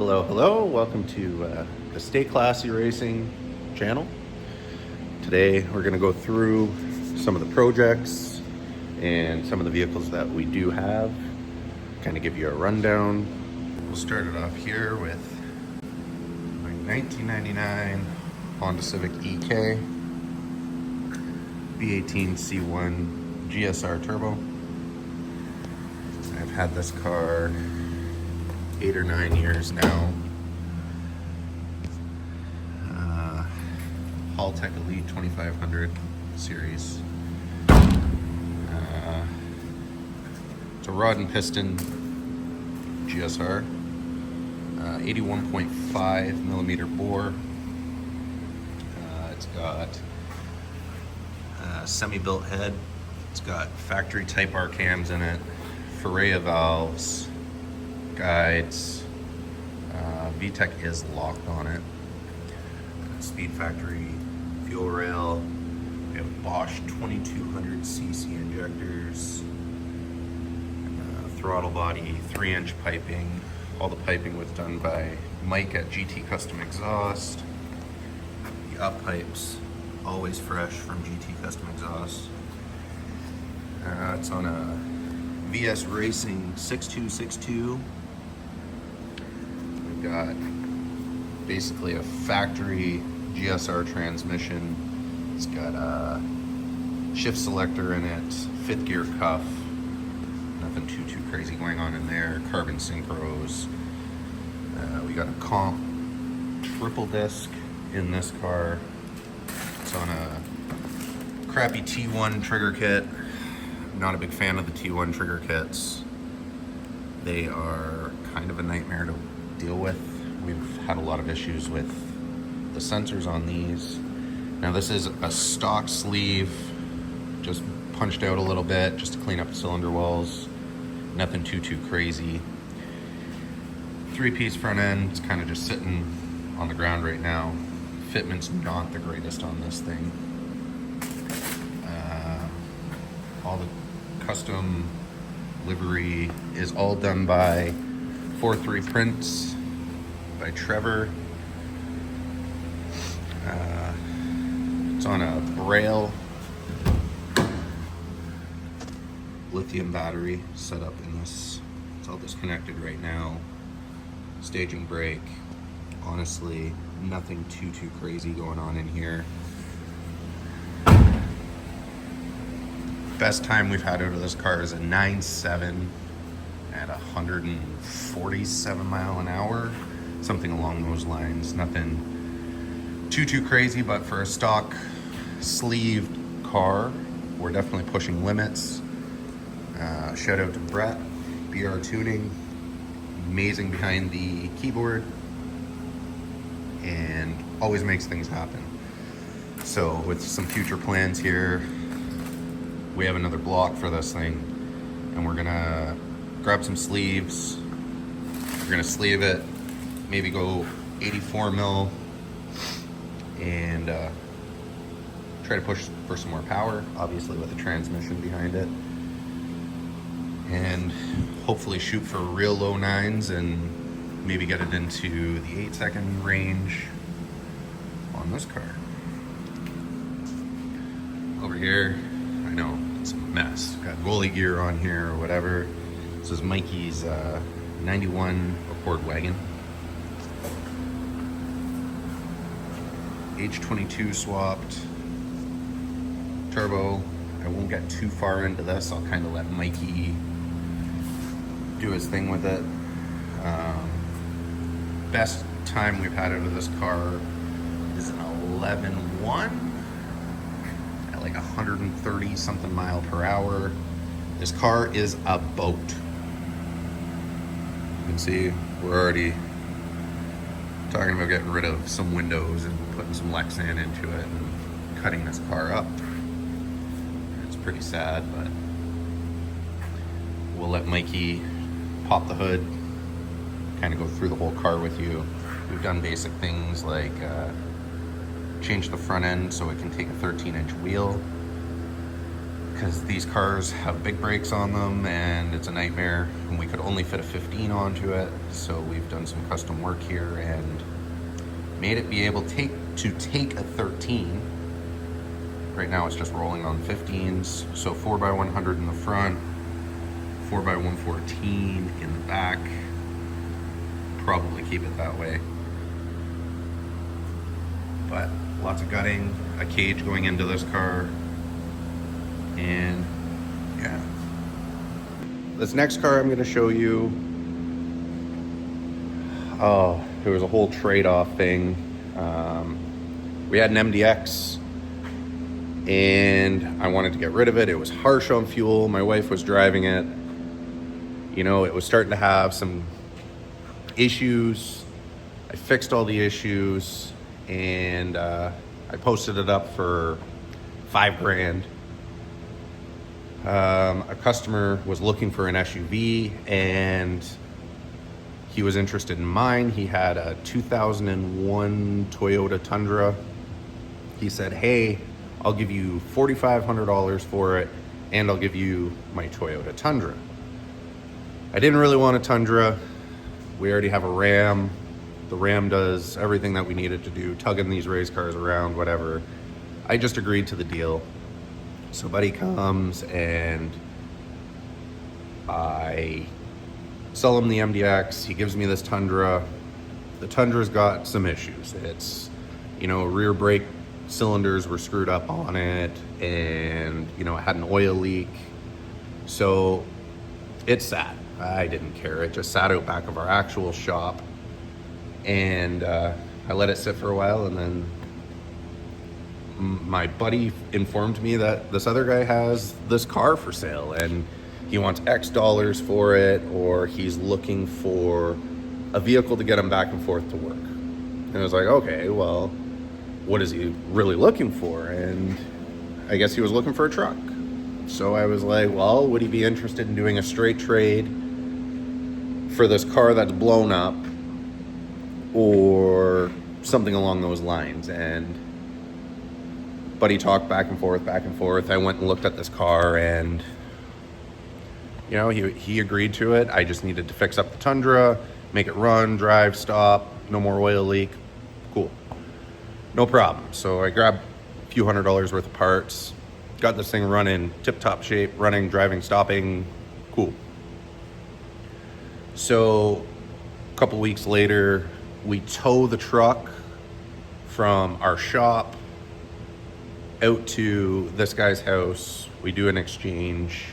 Hello, hello. Welcome to the Stay Classy Racing channel. Today we're going to go through some of the projects and some of the vehicles that we do have, kind of give you a rundown. We'll start it off here with my 1999 Honda Civic EK V18 C1 GSR Turbo. I've had this car 8 or 9 years now. Haltech Elite 2500 series. It's a rod and piston GSR. 81.5 millimeter bore. It's got a semi-built head. It's got factory Type R cams in it, Ferrea valves, guides. VTEC is locked on it. Speed Factory fuel rail. We have Bosch 2200cc injectors. Throttle body, 3-inch piping. All the piping was done by Mike at GT Custom Exhaust. The up pipes, always fresh from GT Custom Exhaust. It's on a VS Racing 6262. We've got basically a factory GSR transmission. It's got a shift selector in it, 5th gear cuff. Nothing too crazy going on in there. Carbon synchros. We got a comp triple disc in this car. It's on a crappy T1 trigger kit. Not a big fan of the T1 trigger kits. They are kind of a nightmare to deal with. We've had a lot of issues with the sensors on these. Now this is a stock sleeve, just punched out a little bit just to clean up the cylinder walls. Nothing too crazy. 3-piece front end. It's kind of just sitting on the ground right now. Fitment's not the greatest on this thing. All the custom livery is all done by 4-3 Prints by Trevor. It's on a Braille lithium battery set up in this. It's all disconnected right now. Staging brake. Honestly, nothing too crazy going on in here. Best time we've had out of this car is a 9.7 at 147 mile an hour. Something along those lines. Nothing too crazy, but for a stock sleeved car, we're definitely pushing limits. Shout out to Brett, BR Tuning, amazing behind the keyboard, and always makes things happen. So with some future plans here, we have another block for this thing, and we're gonna grab some sleeves. We're gonna sleeve it, maybe go 84 mil, and try to push for some more power, obviously with a transmission behind it, and hopefully shoot for real low 9s and maybe get it into the 8-second range on this car. Over here, I know it's a mess. Got goalie gear on here or whatever. This is Mikey's 91 Accord wagon. H22 swapped. Turbo. I won't get too far into this. I'll kind of let Mikey do his thing with it. Best time we've had out of this car is an 11.1 at like 130 something mile per hour. This car is a boat. You can see we're already talking about getting rid of some windows and putting some Lexan into it and cutting this car up. It's pretty sad, but we'll let Mikey pop the hood, kind of go through the whole car with you. We've done basic things like change the front end so it can take a 13-inch wheel, because these cars have big brakes on them and it's a nightmare, and we could only fit a 15 onto it. So we've done some custom work here and made it be able to take a 13. Right now it's just rolling on 15s. So 4x100 in the front, 4x114 in the back. Probably keep it that way. But lots of gutting, a cage going into this car, and yeah. This next car I'm going to show you, oh, there was a whole trade-off thing. We had an MDX and I wanted to get rid of it. It was harsh on fuel. My wife was driving it. You know, it was starting to have some issues. I fixed all the issues, and I posted it up for $5,000. A customer was looking for an SUV, and he was interested in mine. He had a 2001 Toyota Tundra. He said, hey, I'll give you $4,500 for it, and I'll give you my Toyota Tundra. I didn't really want a Tundra. We already have a Ram. The Ram does everything that we needed to do, tugging these race cars around, whatever. I just agreed to the deal. So buddy comes and I sell him the MDX. He gives me this Tundra. The Tundra's got some issues. It's, you know, rear brake cylinders were screwed up on it, and, you know, it had an oil leak. So it sat. I didn't care. It just sat out back of our actual shop, and I let it sit for a while, and then my buddy informed me that this other guy has this car for sale and he wants X dollars for it, or he's looking for a vehicle to get him back and forth to work. And I was like, okay, well, what is he really looking for? And I guess he was looking for a truck. So I was like, well, would he be interested in doing a straight trade for this car that's blown up, or something along those lines? And buddy talked back and forth. I went and looked at this car, and you know, he agreed to it. I just needed to fix up the Tundra, make it run, drive, stop, no more oil leak. Cool, no problem. So I grabbed a few $100s worth of parts, got this thing running, tip-top shape, running, driving, stopping, cool. So a couple weeks later, we tow the truck from our shop out to this guy's house. We do an exchange,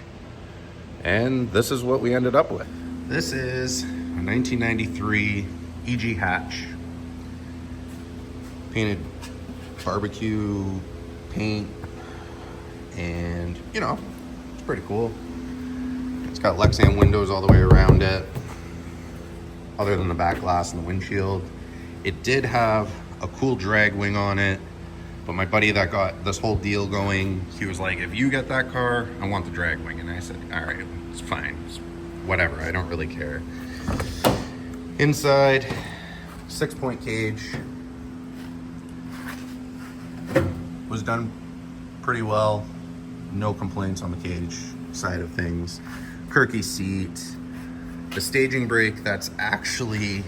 and this is what we ended up with. This is a 1993 EG hatch, painted barbecue paint, and you know, it's pretty cool. It's got Lexan windows all the way around it, other than the back glass and the windshield. It did have a cool drag wing on it, but my buddy that got this whole deal going, he was like, if you get that car, I want the drag wing. And I said, all right, it's fine, it's whatever, I don't really care. Inside, 6-point cage. Was done pretty well. No complaints on the cage side of things. Kirky seat. The staging brake that's actually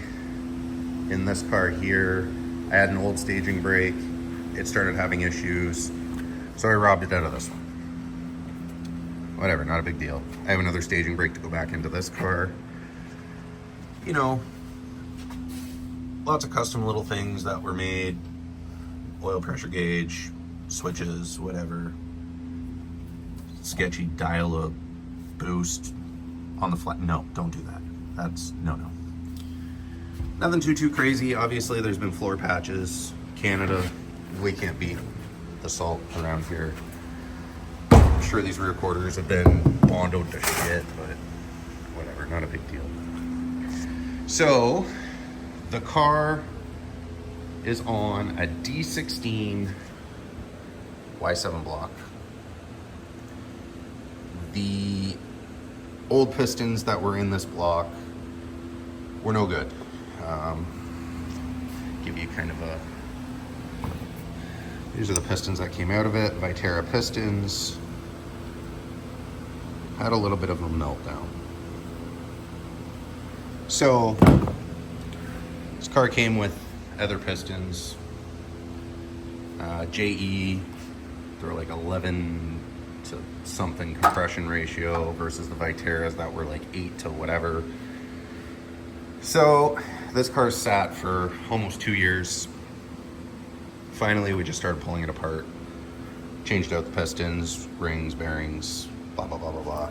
in this car here, I had an old staging brake. It started having issues, so I robbed it out of this one. Whatever, not a big deal. I have another staging brake to go back into this car. You know, lots of custom little things that were made. Oil pressure gauge, switches, whatever. Sketchy dial-up boost on the flat. No, don't do that. That's no. Nothing too crazy. Obviously, there's been floor patches. Canada, we can't beat the salt around here. I'm sure these rear quarters have been bondoed to shit, but whatever, not a big deal. So, the car is on a D16 Y7 block. The old pistons that were in this block were no good. Give you kind of a, these are the pistons that came out of it, Viterra pistons. had a little bit of a meltdown. So this car came with other pistons, JE. They're like 11 to something compression ratio versus the Viteras that were like 8 to whatever. So this car sat for almost 2 years. Finally, we just started pulling it apart. Changed out the pistons, rings, bearings, blah, blah, blah, blah, blah.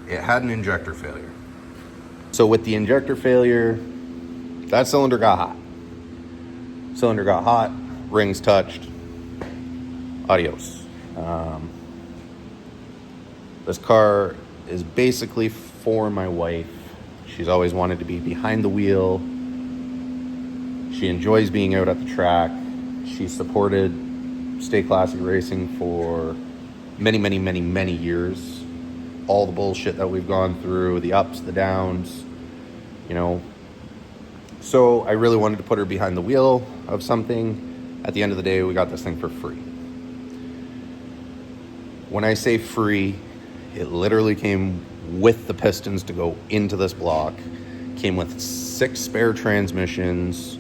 It had an injector failure. So with the injector failure, that cylinder got hot. Cylinder got hot, rings touched, adios. This car is basically for my wife. She's always wanted to be behind the wheel. She enjoys being out at the track. She supported Stay Classic Racing for many, many, many, many years. All the bullshit that we've gone through, the ups, the downs, you know. So I really wanted to put her behind the wheel of something. At the end of the day, we got this thing for free. When I say free, it literally came with the pistons to go into this block. Came with 6 spare transmissions,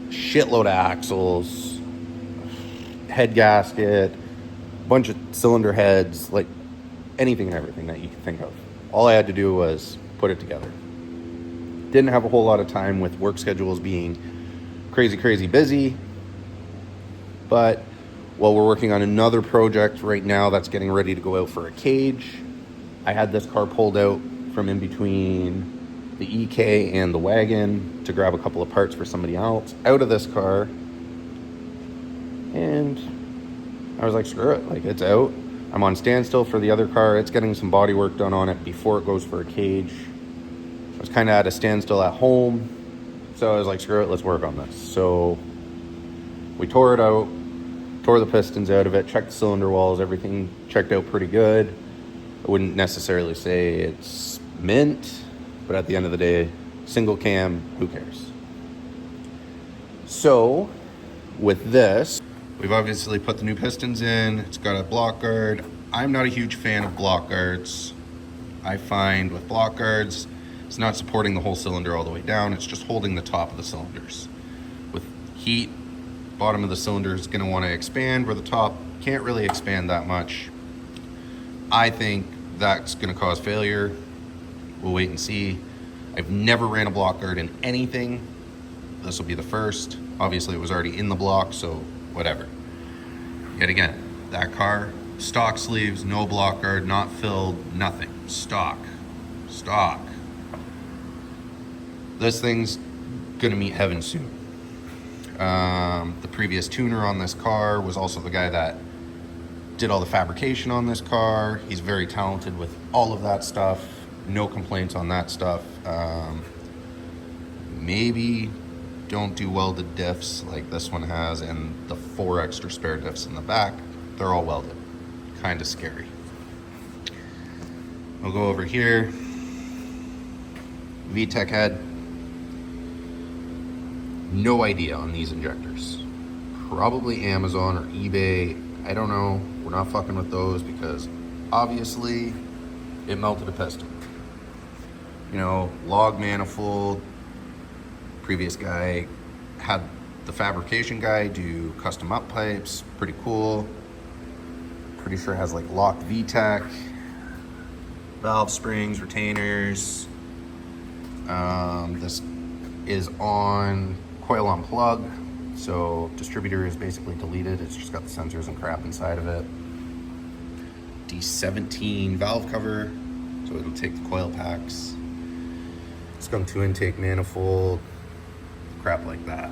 shitload of axles, head gasket, bunch of cylinder heads, like anything and everything that you can think of. All I had to do was put it together. Didn't have a whole lot of time with work schedules being crazy busy. But while we're working on another project right now that's getting ready to go out for a cage, I had this car pulled out from in between the EK and the wagon to grab a couple of parts for somebody else out of this car. And I was like, screw it, like it's out. I'm on standstill for the other car. It's getting some body work done on it before it goes for a cage. I was kind of at a standstill at home. So I was like, screw it, let's work on this. So we tore it out, tore the pistons out of it, checked the cylinder walls, everything checked out pretty good. I wouldn't necessarily say it's mint, but at the end of the day, single cam, who cares? So with this, we've obviously put the new pistons in. It's got a block guard. I'm not a huge fan of block guards. I find with block guards, it's not supporting the whole cylinder all the way down. It's just holding the top of the cylinders. With heat, bottom of the cylinder is going to want to expand where the top can't really expand that much. I think that's going to cause failure. We'll wait and see. I've never ran a block guard in anything. This will be the first. Obviously, it was already in the block, so whatever. Yet again, that car, stock sleeves, no block guard, not filled, nothing. Stock. This thing's gonna meet heaven soon. The previous tuner on this car was also the guy that did all the fabrication on this car. He's very talented with all of that stuff. No complaints on that stuff. Maybe don't do welded diffs like this one has, and the 4 extra spare diffs in the back, they're all welded. Kind of scary. We'll go over here. VTEC head. No idea on these injectors. Probably Amazon or eBay. I don't know. We're not fucking with those because obviously it melted a piston. You know, log manifold. Previous guy had the fabrication guy do custom up pipes. Pretty cool. Pretty sure it has like locked VTEC, valve springs, retainers. This is on coil on plug, so distributor is basically deleted. It's just got the sensors and crap inside of it. D17 valve cover, so it'll take the coil packs. Skunk 2 intake manifold, crap like that.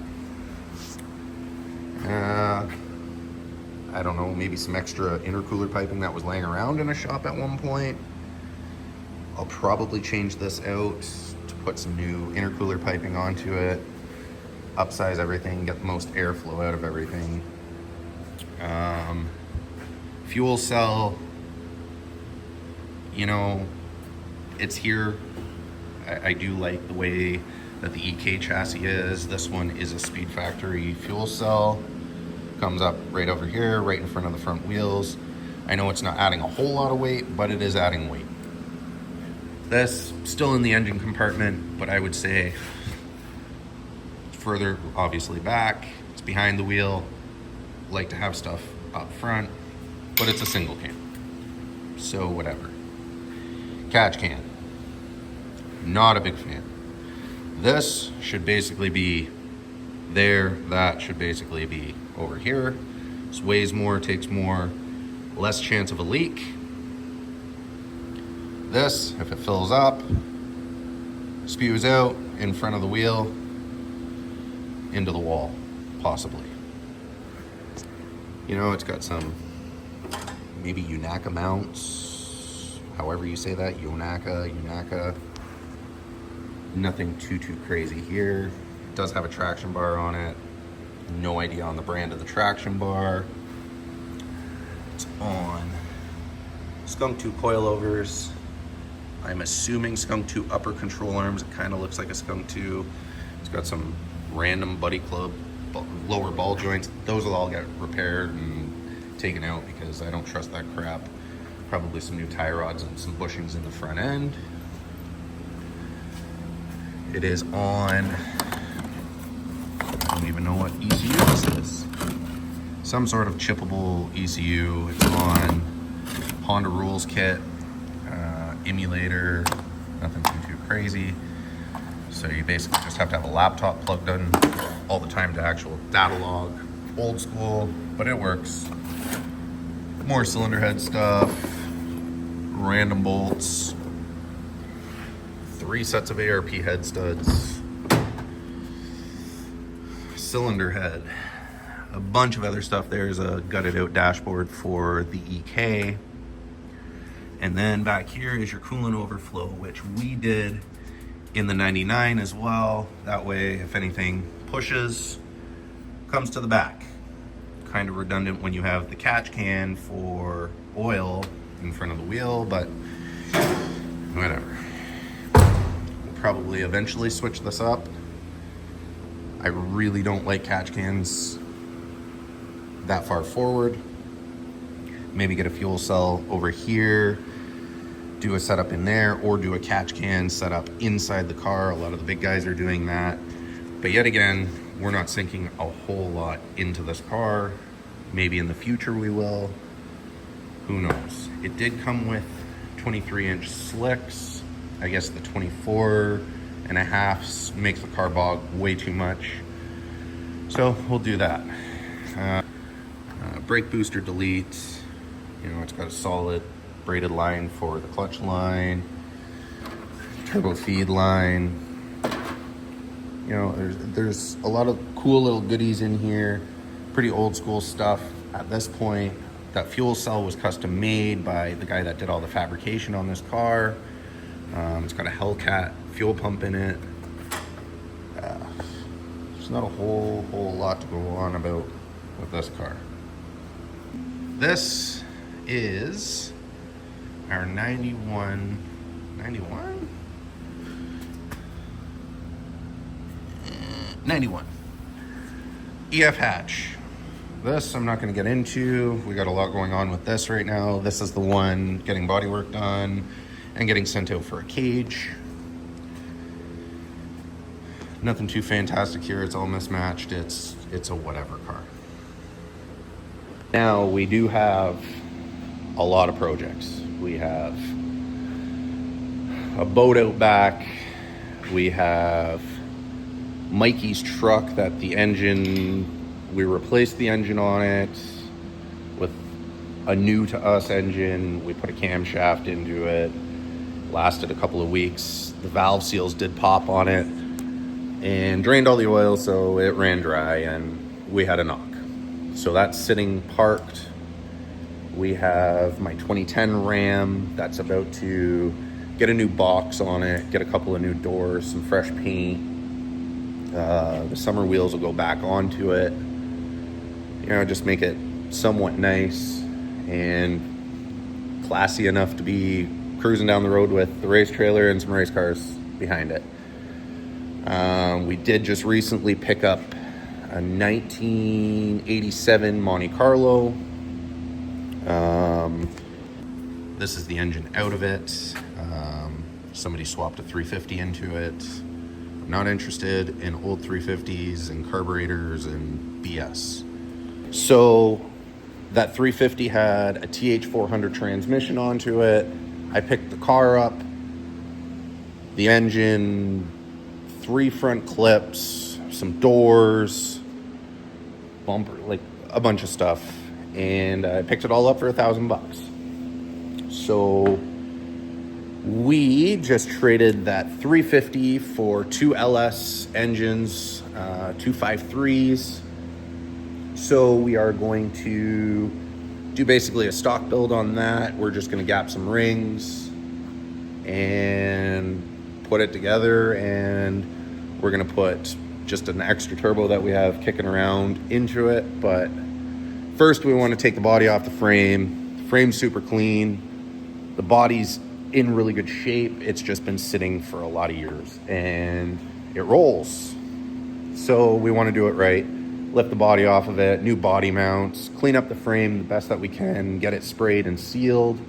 I don't know, maybe some extra intercooler piping that was laying around in a shop at one point. I'll probably change this out to put some new intercooler piping onto it, upsize everything, get the most airflow out of everything. Fuel cell, you know, it's here. I do like the way that the EK chassis is. This one is a Speed Factory fuel cell. Comes up right over here, right in front of the front wheels. I know it's not adding a whole lot of weight, but it is adding weight. This still in the engine compartment, but I would say further obviously back. It's behind the wheel. Like to have stuff up front, but it's a single cam, so whatever. Catch can, not a big fan. This should basically be there. That should basically be over here. This weighs more, takes more, less chance of a leak. This, if it fills up, spews out in front of the wheel into the wall, possibly. You know, it's got some maybe Unaka mounts, however you say that, Unaka. Nothing too crazy here. It does have a traction bar on it. No idea on the brand of the traction bar. It's on Skunk 2 coilovers. I'm assuming Skunk 2 upper control arms. It kind of looks like a Skunk 2. It's got some random Buddy Club lower ball joints. Those will all get repaired and taken out because I don't trust that crap. Probably some new tie rods and some bushings in the front end. It is on, I don't even know what ECU this is. Some sort of chippable ECU. It's on Honda Rules kit, emulator, nothing too crazy. So you basically just have to have a laptop plugged in all the time to actual data log. Old school, but it works. More cylinder head stuff, random bolts, 3 sets of ARP head studs, cylinder head, a bunch of other stuff. There's a gutted out dashboard for the EK. And then back here is your coolant overflow, which we did in the 99 as well. That way, if anything pushes, comes to the back. Kind of redundant when you have the catch can for oil in front of the wheel, but whatever. We'll probably eventually switch this up. I really don't like catch cans that far forward. Maybe get a fuel cell over here, do a setup in there, or do a catch can setup inside the car. A lot of the big guys are doing that. But yet again, we're not sinking a whole lot into this car. Maybe in the future we will. Who knows? It did come with 23-inch slicks. I guess the 24.5 makes the car bog way too much. So we'll do that. Brake booster delete. You know, it's got a solid braided line for the clutch line, turbo feed line. You know, there's a lot of cool little goodies in here. Pretty old school stuff at this point. That fuel cell was custom made by the guy that did all the fabrication on this car. It's got a Hellcat fuel pump in it. There's not a whole lot to go on about with this car. This is our 91 EF hatch. This I'm not going to get into. We got a lot going on with this right now. This is the one getting bodywork done and getting sent out for a cage. Nothing too fantastic here. It's all mismatched. It's a whatever car. Now we do have a lot of projects. We have a boat out back. We have Mikey's truck that the engine, we replaced the engine on it with a new to us engine. We put a camshaft into it. Lasted a couple of weeks. The valve seals did pop on it and drained all the oil, so it ran dry and we had a knock. So that's sitting parked. We have my 2010 Ram that's about to get a new box on it, get a couple of new doors, some fresh paint. The summer wheels will go back onto it. You know, just make it somewhat nice and classy enough to be cruising down the road with the race trailer and some race cars behind it. We did just recently pick up a 1987 Monte Carlo. This is the engine out of it. Somebody swapped a 350 into it. I'm not interested in old 350s and carburetors and BS. So that 350 had a TH400 transmission onto it. I picked the car up, the engine, 3 front clips, some doors, bumper, like a bunch of stuff. And I picked it all up for $1,000. So we just traded that 350 for 2 LS engines, 253s. So we are going to do basically a stock build on that. We're just going to gap some rings and put it together, and we're going to put just an extra turbo that we have kicking around into it. But first we want to take the body off the frame. The frame's super clean. The body's in really good shape. It's just been sitting for a lot of years and it rolls. So we want to do it right. Lift the body off of it, new body mounts, clean up the frame the best that we can, get it sprayed and sealed,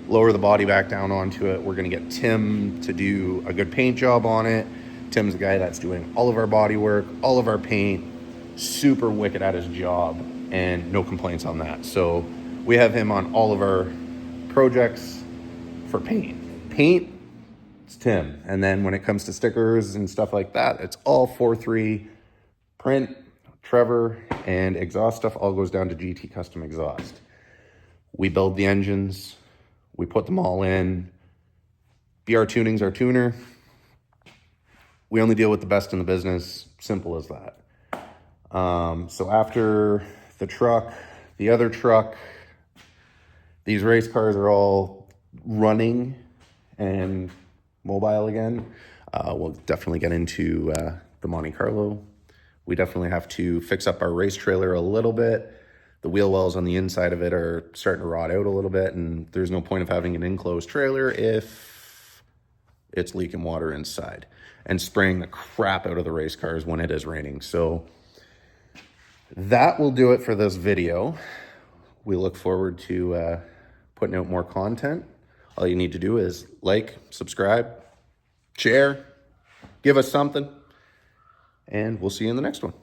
lower the body back down onto it. We're going to get Tim to do a good paint job on it. Tim's the guy that's doing all of our body work, all of our paint, super wicked at his job, and no complaints on that. So we have him on all of our projects for paint. Paint, it's Tim. And then when it comes to stickers and stuff like that, it's all 4-3 print. Trevor, and exhaust stuff all goes down to GT Custom Exhaust. We build the engines, we put them all in. BR Tuning's our tuner. We only deal with the best in the business, simple as that. So after the truck, the other truck, these race cars are all running and mobile again. We'll definitely get into the Monte Carlo. We definitely have to fix up our race trailer a little bit. The wheel wells on the inside of it are starting to rot out a little bit, and there's no point of having an enclosed trailer if it's leaking water inside and spraying the crap out of the race cars when it is raining. So that will do it for this video. We look forward to putting out more content. All you need to do is like, subscribe, share, give us something. And we'll see you in the next one.